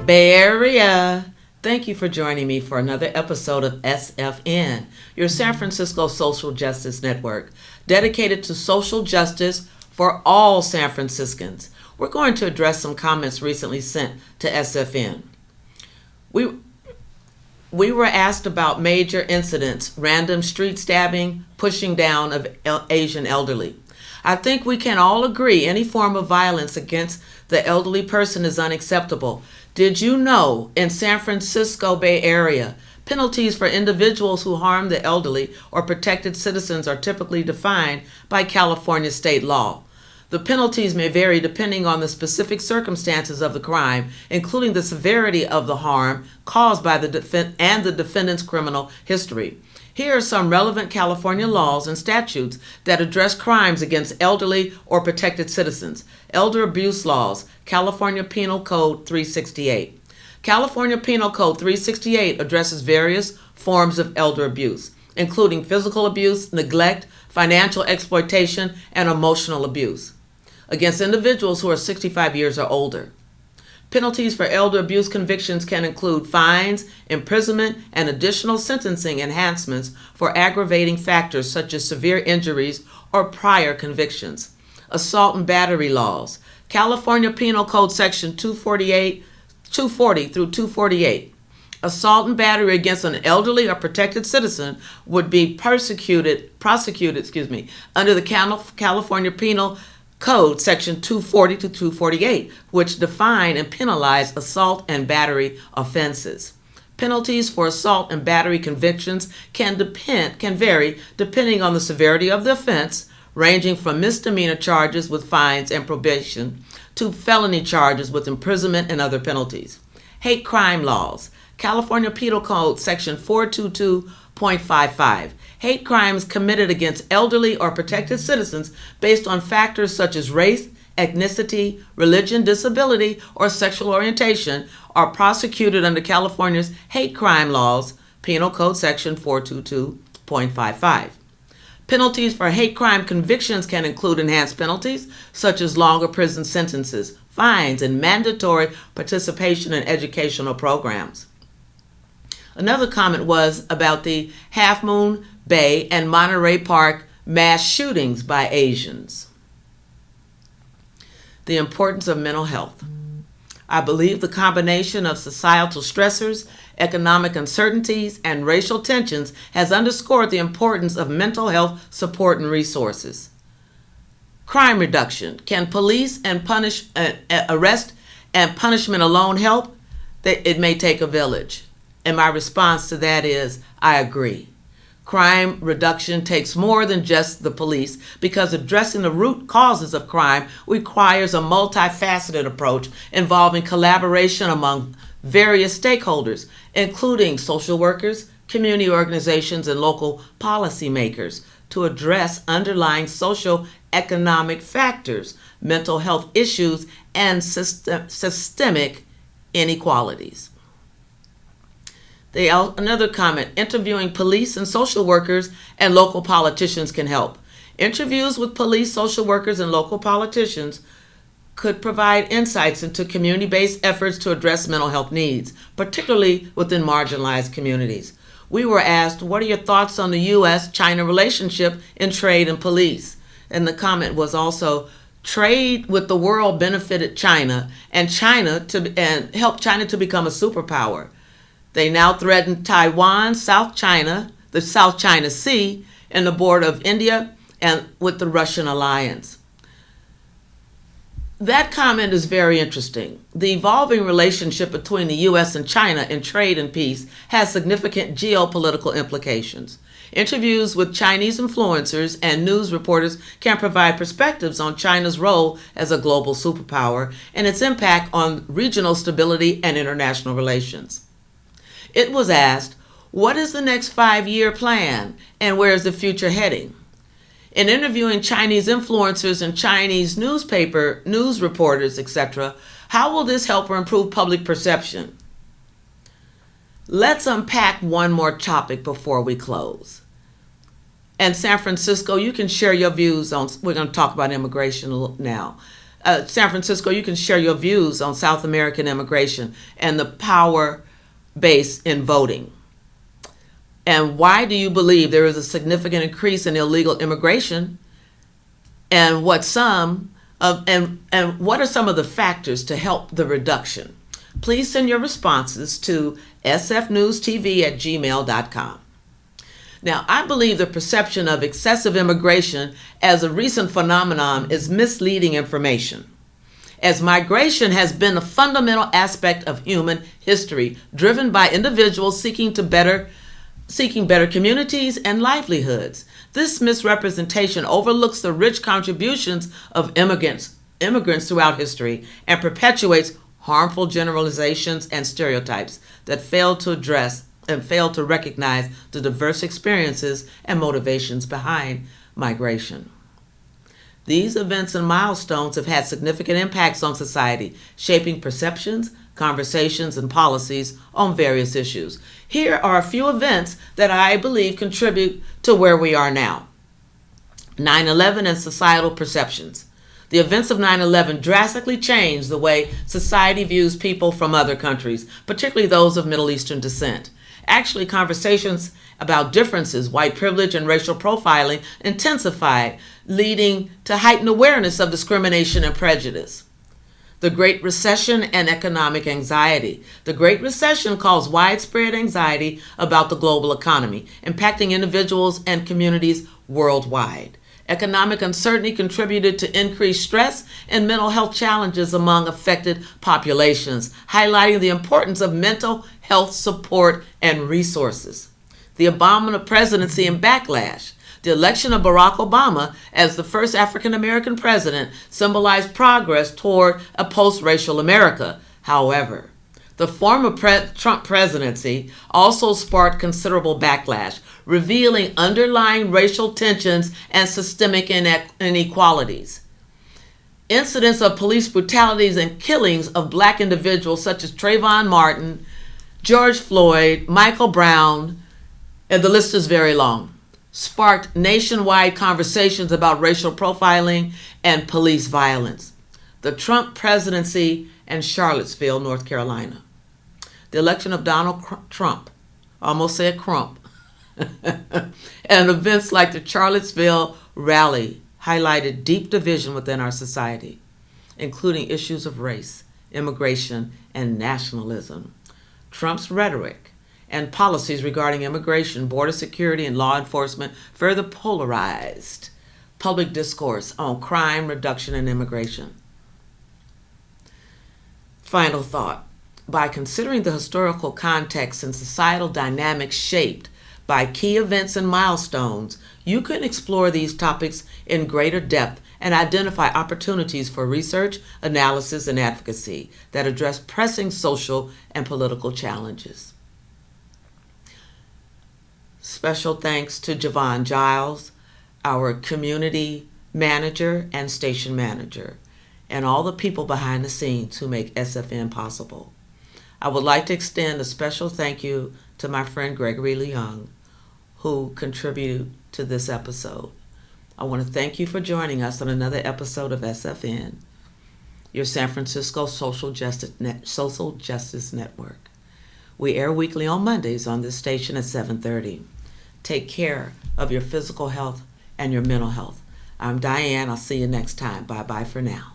Bay Area. Thank you for joining me for another episode of SFN, your San Francisco Social Justice Network, dedicated to social justice for all San Franciscans. We're going to address some comments recently sent to SFN. We were asked about major incidents, random street stabbing, pushing down of Asian elderly. I think we can all agree any form of violence against the elderly person is unacceptable. Did you know in San Francisco Bay Area, penalties for individuals who harm the elderly or protected citizens are typically defined by California state law? The penalties may vary depending on the specific circumstances of the crime, including the severity of the harm caused by the defendant's criminal history. Here are some relevant California laws and statutes that address crimes against elderly or protected citizens. Elder abuse laws, California Penal Code 368. California Penal Code 368 addresses various forms of elder abuse, including physical abuse, neglect, financial exploitation, and emotional abuse against individuals who are 65 years or older. Penalties for elder abuse convictions can include fines, imprisonment, and additional sentencing enhancements for aggravating factors such as severe injuries or prior convictions. Assault and battery laws. California Penal Code Section 240 through 248. Assault and battery against an elderly or protected citizen would be prosecuted under the California Penal Code Section 240 to 248, which define and penalize assault and battery offenses. Penalties for assault and battery convictions can vary depending on the severity of the offense, ranging from misdemeanor charges with fines and probation to felony charges with imprisonment and other penalties. Hate crime laws. California Penal Code Section 422.55. Hate crimes committed against elderly or protected citizens based on factors such as race, ethnicity, religion, disability, or sexual orientation are prosecuted under California's hate crime laws, Penal Code Section 422.55. Penalties for hate crime convictions can include enhanced penalties such as longer prison sentences, fines, and mandatory participation in educational programs. Another comment was about the Half Moon Bay and Monterey Park mass shootings by Asians. The importance of mental health. I believe the combination of societal stressors, economic uncertainties, and racial tensions has underscored the importance of mental health support and resources. Crime reduction. Can police and arrest and punishment alone help? It may take a village. And my response to that is, I agree. Crime reduction takes more than just the police because addressing the root causes of crime requires a multifaceted approach involving collaboration among various stakeholders, including social workers, community organizations, and local policymakers to address underlying socio-economic factors, mental health issues, and systemic inequalities. Another comment, interviewing police and social workers and local politicians can help. Interviews with police, social workers, and local politicians could provide insights into community-based efforts to address mental health needs, particularly within marginalized communities. We were asked, what are your thoughts on the U.S.-China relationship in trade and police? And the comment was also, trade with the world benefited China and helped China to become a superpower. They now threaten Taiwan, the South China Sea, and the border of India, and with the Russian alliance. That comment is very interesting. The evolving relationship between the U.S. and China in trade and peace has significant geopolitical implications. Interviews with Chinese influencers and news reporters can provide perspectives on China's role as a global superpower and its impact on regional stability and international relations. It was asked, what is the next 5-year plan and where is the future heading? In interviewing Chinese influencers and Chinese news reporters, etc., how will this help or improve public perception? Let's unpack one more topic before we close. And San Francisco, you can share your views on, we're going to talk about immigration now. San Francisco, you can share your views on South American immigration and the power base in voting. And why do you believe there is a significant increase in illegal immigration? And what are some of the factors to help the reduction? Please send your responses to sfnewstv@gmail.com. Now, I believe the perception of excessive immigration as a recent phenomenon is misleading information, as migration has been a fundamental aspect of human history, driven by individuals seeking better communities and livelihoods. This misrepresentation overlooks the rich contributions of immigrants throughout history and perpetuates harmful generalizations and stereotypes that fail to address and fail to recognize the diverse experiences and motivations behind migration. These events and milestones have had significant impacts on society, shaping perceptions, conversations, and policies on various issues. Here are a few events that I believe contribute to where we are now. 9/11 and societal perceptions. The events of 9/11 drastically changed the way society views people from other countries, particularly those of Middle Eastern descent. Actually, conversations about differences, white privilege, and racial profiling intensified, leading to heightened awareness of discrimination and prejudice. The Great Recession and economic anxiety. The Great Recession caused widespread anxiety about the global economy, impacting individuals and communities worldwide. Economic uncertainty contributed to increased stress and mental health challenges among affected populations, highlighting the importance of mental health support and resources. The Obama presidency and backlash. The election of Barack Obama as the first African American president symbolized progress toward a post-racial America. However, the former Trump presidency also sparked considerable backlash, revealing underlying racial tensions and systemic inequalities. Incidents of police brutalities and killings of black individuals such as Trayvon Martin, George Floyd, Michael Brown, and the list is very long, sparked nationwide conversations about racial profiling and police violence. The Trump presidency and Charlottesville, North Carolina. The election of Donald Trump, almost said Crump, and events like the Charlottesville rally highlighted deep division within our society, including issues of race, immigration, and nationalism. Trump's rhetoric and policies regarding immigration, border security, and law enforcement further polarized public discourse on crime reduction and immigration. Final thought. By considering the historical context and societal dynamics shaped by key events and milestones, you can explore these topics in greater depth and identify opportunities for research, analysis, and advocacy that address pressing social and political challenges. Special thanks to Javon Giles, our community manager and station manager, and all the people behind the scenes who make SFN possible. I would like to extend a special thank you to my friend Gregory Leung, who contributed to this episode. I want to thank you for joining us on another episode of SFN, your San Francisco Social Justice Network. We air weekly on Mondays on this station at 7:30. Take care of your physical health and your mental health. I'm Diane. I'll see you next time. Bye-bye for now.